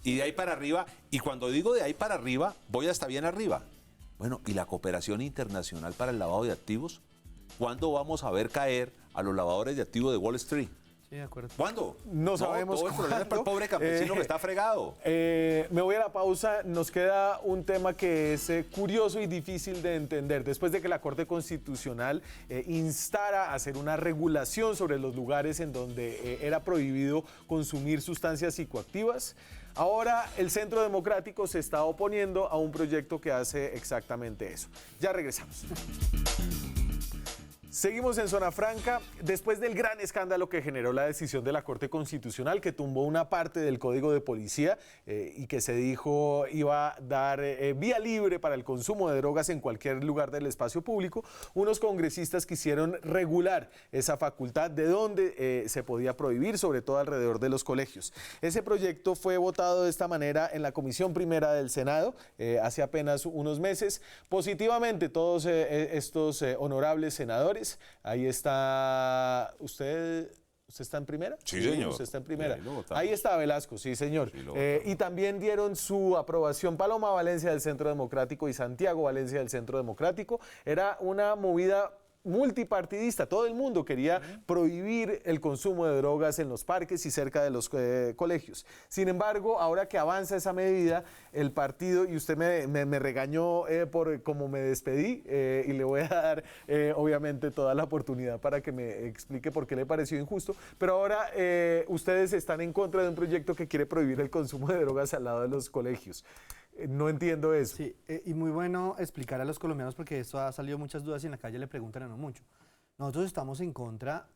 Y de ahí para arriba, y cuando digo de ahí para arriba, voy hasta bien arriba. Bueno, ¿y la cooperación internacional para el lavado de activos? ¿Cuándo vamos a ver caer a los lavadores de activos de Wall Street? Sí, de acuerdo. ¿Cuándo? No sabemos todo el problema es para el pobre campesino que está fregado. Me voy a la pausa. Nos queda un tema que es curioso y difícil de entender. Después de que la Corte Constitucional instara a hacer una regulación sobre los lugares en donde era prohibido consumir sustancias psicoactivas, ahora el Centro Democrático se está oponiendo a un proyecto que hace exactamente eso. Ya regresamos. Seguimos en Zona Franca. Después del gran escándalo que generó la decisión de la Corte Constitucional que tumbó una parte del Código de Policía y que se dijo iba a dar vía libre para el consumo de drogas en cualquier lugar del espacio público, unos congresistas quisieron regular esa facultad de dónde se podía prohibir, sobre todo alrededor de los colegios. Ese proyecto fue votado de esta manera en la Comisión Primera del Senado hace apenas unos meses. Positivamente todos estos honorables senadores. Ahí está, ¿usted está en primera? Sí, señor. Usted está en primera. Sí, ahí está Velasco, sí, señor. Sí, y también dieron su aprobación Paloma Valencia del Centro Democrático y Santiago Valencia del Centro Democrático. Era una movida multipartidista, todo el mundo quería prohibir el consumo de drogas en los parques y cerca de los colegios. Sin embargo, ahora que avanza esa medida, el partido, y usted me regañó por cómo me despedí, y le voy a dar obviamente toda la oportunidad para que me explique por qué le pareció injusto, pero ahora ustedes están en contra de un proyecto que quiere prohibir el consumo de drogas al lado de los colegios. No entiendo eso. Sí, y muy bueno explicar a los colombianos porque esto ha salido muchas dudas y en la calle le preguntan a uno mucho. Nosotros estamos en contra,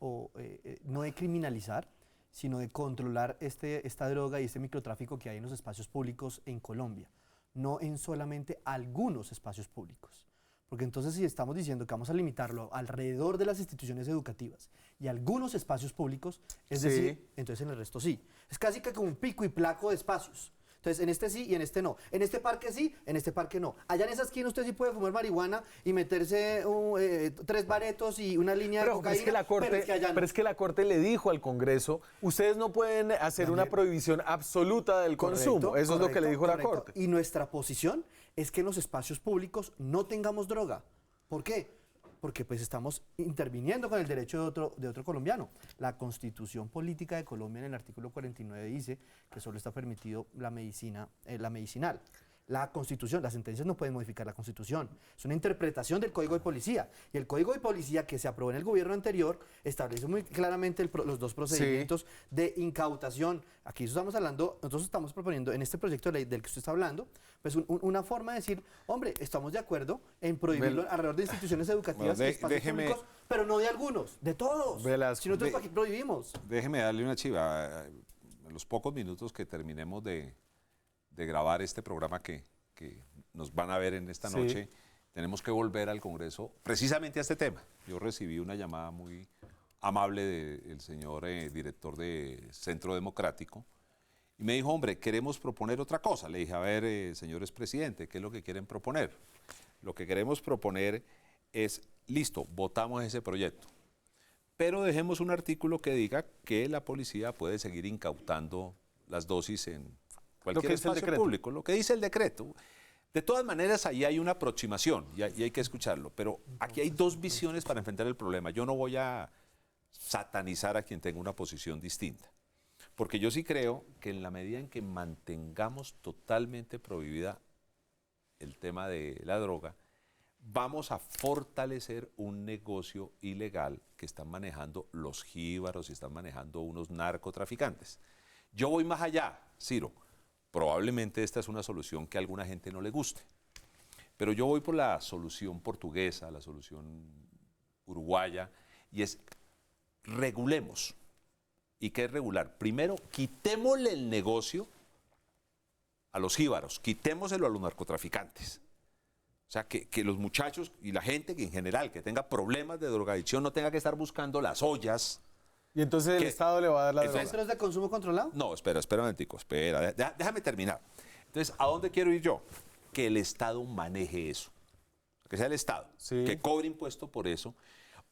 no de criminalizar, sino de controlar esta droga y este microtráfico que hay en los espacios públicos en Colombia, no en solamente algunos espacios públicos. Porque entonces si estamos diciendo que vamos a limitarlo alrededor de las instituciones educativas y algunos espacios públicos, es decir, entonces en el resto sí. Es casi que como un pico y placo de espacios. Entonces, en este sí y en este no. En este parque sí, en este parque no. Allá en esa esquina usted sí puede fumar marihuana y meterse 3 baretos y una línea de cocaína. Pero es que la Corte le dijo al Congreso, ustedes no pueden hacer una prohibición absoluta del consumo. Eso es lo que le dijo la Corte. Y nuestra posición es que en los espacios públicos no tengamos droga. ¿Por qué? Porque pues estamos interviniendo con el derecho de otro colombiano. La Constitución Política de Colombia en el artículo 49 dice que solo está permitido la medicinal. La Constitución, las sentencias no pueden modificar la Constitución. Es una interpretación del Código de Policía. Y el Código de Policía que se aprobó en el gobierno anterior establece muy claramente los dos procedimientos de incautación. Aquí estamos hablando, nosotros estamos proponiendo en este proyecto de ley del que usted está hablando, pues una forma de decir, hombre, estamos de acuerdo en prohibirlo alrededor de instituciones educativas y espacios públicos, pero no de algunos, de todos. Velasco, si nosotros aquí prohibimos. Déjeme darle una chiva. En los pocos minutos que terminemos de grabar este programa que nos van a ver en esta noche, tenemos que volver al Congreso precisamente a este tema. Yo recibí una llamada muy amable del señor director de Centro Democrático y me dijo, hombre, queremos proponer otra cosa. Le dije, a ver, señores presidente, ¿qué es lo que quieren proponer? Lo que queremos proponer es, listo, votamos ese proyecto, pero dejemos un artículo que diga que la policía puede seguir incautando las dosis en cualquier espacio público, lo que dice el decreto. De todas maneras, ahí hay una aproximación y hay que escucharlo, pero aquí hay dos visiones para enfrentar el problema. Yo no voy a satanizar a quien tenga una posición distinta, porque yo sí creo que en la medida en que mantengamos totalmente prohibida el tema de la droga, vamos a fortalecer un negocio ilegal que están manejando los jíbaros y están manejando unos narcotraficantes. Yo voy más allá, Ciro. Probablemente esta es una solución que a alguna gente no le guste, pero yo voy por la solución portuguesa, la solución uruguaya, y es regulemos. ¿Y qué es regular? Primero, quitémosle el negocio a los jíbaros, quitémoselo a los narcotraficantes. O sea, que los muchachos y la gente que en general que tenga problemas de drogadicción no tenga que estar buscando las ollas. Y entonces el Estado le va a dar la droga. ¿Centros de consumo controlado? No, espera un momentico, espera, déjame terminar. Entonces, ¿a dónde quiero ir yo? Que el Estado maneje eso. Que sea el Estado, sí, que cobre impuesto por eso.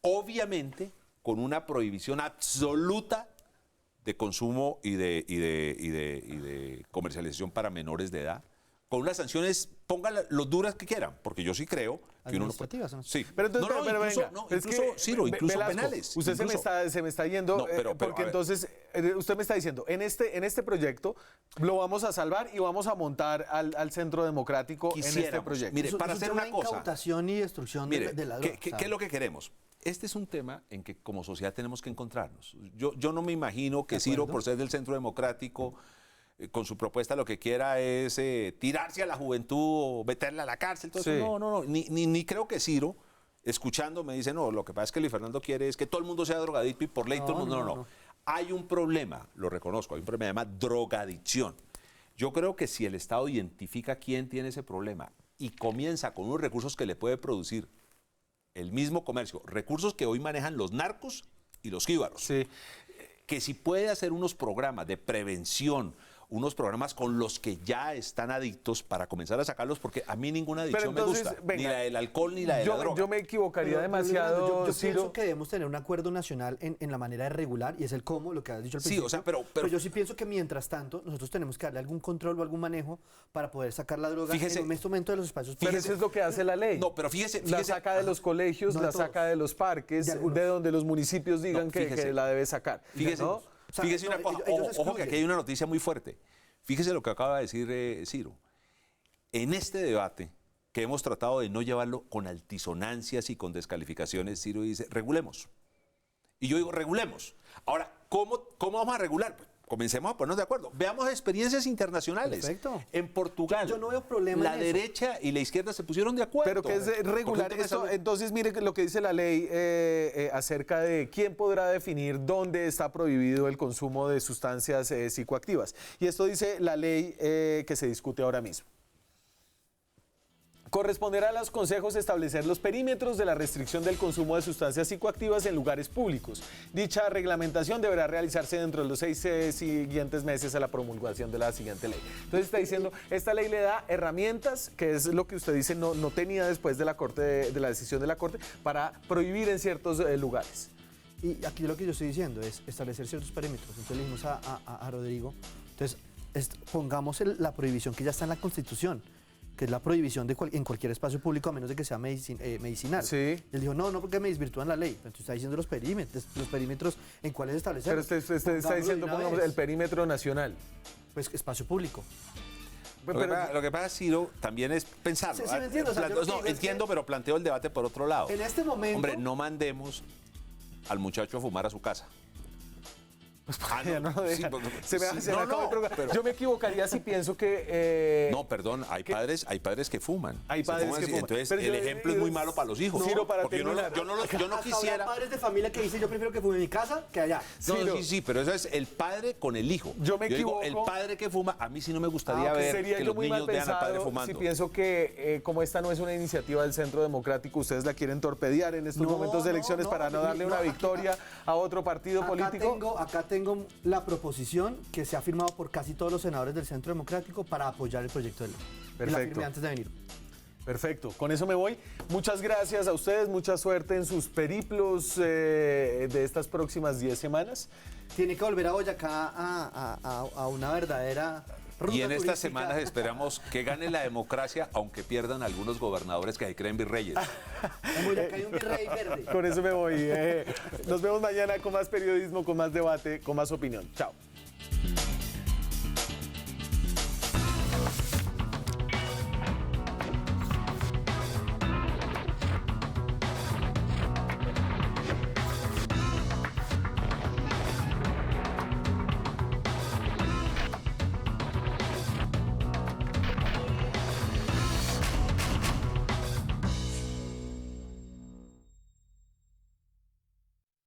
Obviamente, con una prohibición absoluta de consumo y de comercialización para menores de edad, con unas sanciones, pongan los duras que quieran, porque yo sí creo que uno no puede. ¿No? Sí. Pero entonces, incluso, venga, incluso, Ciro, incluso Velasco, penales. Usted incluso. se me está yendo, No, pero, porque entonces usted me está diciendo, en este proyecto lo vamos a salvar y vamos a montar al Centro Democrático en este proyecto. Mire, para hacer una cosa. Incautación y destrucción Mire, de la droga. ¿qué es lo que queremos? Este es un tema en que como sociedad tenemos que encontrarnos. Yo no me imagino que Ciro, por ser del Centro Democrático, con su propuesta lo que quiera es tirarse a la juventud o meterla a la cárcel. Todo Sí. eso. No. Ni creo que Ciro, escuchando, me dice, no, lo que pasa es que Luis Fernando quiere es que todo el mundo sea drogadicto y por ley todo el mundo. No. Hay un problema, lo reconozco, hay un problema que se llama drogadicción. Yo creo que si el Estado identifica quién tiene ese problema y comienza con unos recursos que le puede producir el mismo comercio, recursos que hoy manejan los narcos y los jíbaros, Sí. que si puede hacer unos programas de prevención, unos programas con los que ya están adictos para comenzar a sacarlos, porque a mí ninguna adicción entonces, me gusta, venga, ni la del alcohol ni la de la droga. Yo me equivocaría demasiado, Yo Ciro. pienso que debemos tener un acuerdo nacional en la manera de regular, y es el cómo, lo que has dicho al Sí, principio. o sea, pero yo sí pienso que mientras tanto nosotros tenemos que darle algún control o algún manejo para poder sacar la droga Fíjese, en este momento de los espacios Pero públicos. eso es lo que hace la ley. No, pero fíjese, La saca de los colegios, No de la todos. saca de los parques, De algunos. de donde los municipios digan No, que fíjese. la debe sacar. Fíjese, ¿no? O sea, fíjese una no, cosa, ellos ojo que excluyen. aquí hay una noticia muy fuerte. Fíjese lo que acaba de decir Ciro. En este debate, que hemos tratado de no llevarlo con altisonancias y con descalificaciones, Ciro dice, regulemos. Y yo digo, regulemos. Ahora, ¿cómo vamos a regular? Pues, comencemos a ponernos de acuerdo. Veamos experiencias internacionales. Perfecto. En Portugal, Yo no veo problema la en eso. derecha y la izquierda se pusieron de acuerdo. Pero que es regular Porque eso. Entonces, mire lo que dice la ley acerca de quién podrá definir dónde está prohibido el consumo de sustancias psicoactivas. Y esto dice la ley que se discute ahora mismo. Corresponderá a los consejos establecer los perímetros de la restricción del consumo de sustancias psicoactivas en lugares públicos. Dicha reglamentación deberá realizarse dentro de los 6 siguientes meses a la promulgación de la siguiente ley. Entonces está diciendo, esta ley le da herramientas, que es lo que usted dice no tenía después de la Corte, de la decisión de la Corte, para prohibir en ciertos lugares. Y aquí lo que yo estoy diciendo es establecer ciertos parámetros. Entonces le dijimos a Rodrigo, entonces pongamos la prohibición que ya está en la Constitución, que es la prohibición en cualquier espacio público a menos de que sea medicinal. Sí. Y él dijo, no, porque me desvirtúan la ley. Entonces está diciendo los perímetros en cuáles establecer. Pero usted está diciendo, pongamos, el perímetro nacional. Pues espacio público. Lo que pasa, Ciro, también es pensarlo. Sí, me entiendo. O sea, yo lo que digo es entiendo, que pero planteo el debate por otro lado. en este momento... Hombre, no mandemos al muchacho a fumar a su casa. Ya no lo dejan. Se me acaba el programa. pero- Yo me equivocaría si pienso que... No, perdón, hay padres que fuman. Hay Se padres que así. fuman. Entonces, Pero el ejemplo es muy malo para los hijos. Ciro, para porque terminar. yo no Hasta quisiera... habrá padres de familia que dicen, yo prefiero que fume en mi casa que allá. No, sí, pero eso es el padre con el hijo. Yo me digo, equivoco. el padre que fuma, a mí sí no me gustaría ver sería que yo los muy niños mal vean al padre pensado fumando. si pienso que como esta no es una iniciativa del Centro Democrático, ustedes la quieren torpedear en estos momentos de elecciones para no darle una victoria a otro partido político. Acá tengo la proposición que se ha firmado por casi todos los senadores del Centro Democrático para apoyar el proyecto de ley. Y la Perfecto. firmé antes de venir. Perfecto, con eso me voy. Muchas gracias a ustedes, mucha suerte en sus periplos de estas próximas 10 semanas. Tiene que volver a Boyacá a una verdadera Y en Ruta estas turística. semanas esperamos que gane la democracia, aunque pierdan algunos gobernadores que ahí creen virreyes. En Boyacá hay un virrey verde. Con eso me voy. Nos vemos mañana con más periodismo, con más debate, con más opinión. Chao.